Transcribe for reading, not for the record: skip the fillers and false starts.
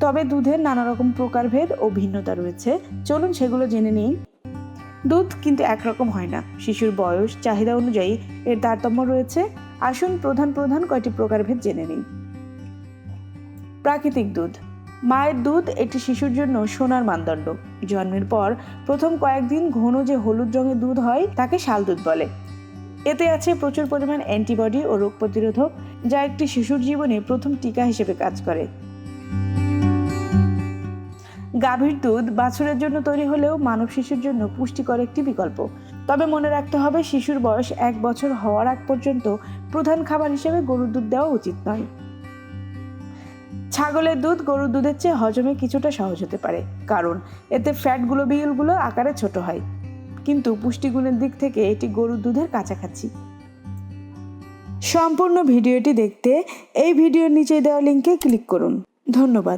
তবে দুধের নানা রকম প্রকারভেদ ও ভিন্নতা রয়েছে, চলুন সেগুলো জেনে নিই। দুধ কিন্তু একরকম হয় না, শিশুর বয়স চাহিদা অনুযায়ী এর তারতম্য রয়েছে। আসুন প্রধান কয়টি প্রকারভেদ জেনে নিই। প্রাকৃতিক দুধ। মায়ের দুধ এটি শিশুর জন্য সোনার মানদণ্ড। জন্মের পর প্রথম কয়েকদিন ঘন যে হলুদ রঙের দুধ হয় তাকে শাল দুধ বলে। এতে আছে প্রচুর পরিমাণ অ্যান্টিবডি ও রোগ প্রতিরোধক, যা একটি শিশুর জীবনে প্রথম টিকা হিসেবে কাজ করে। গাভীর দুধ বাছুরের জন্য তৈরি হলেও মানব শিশুর জন্য পুষ্টিকর একটি বিকল্প। তবে মনে রাখতে হবে, শিশুর বয়স 1 বছর হওয়ার আগ পর্যন্ত প্রধান খাবার হিসেবে গরুর দুধ দেওয়া উচিত নয়। ছাগলের দুধ গরুর দুধের চেয়ে হজমে কিছুটা সহজ হতে পারে, কারণ এতে ফ্যাট গ্লোবিউলগুলো আকারে ছোট হয়, কিন্তু পুষ্টিগুণের দিক থেকে এটি গরুর দুধের কাছাকাছি। সম্পূর্ণ ভিডিওটি দেখতে এই ভিডিওর নিচে দেওয়া লিঙ্কে ক্লিক করুন। ধন্যবাদ।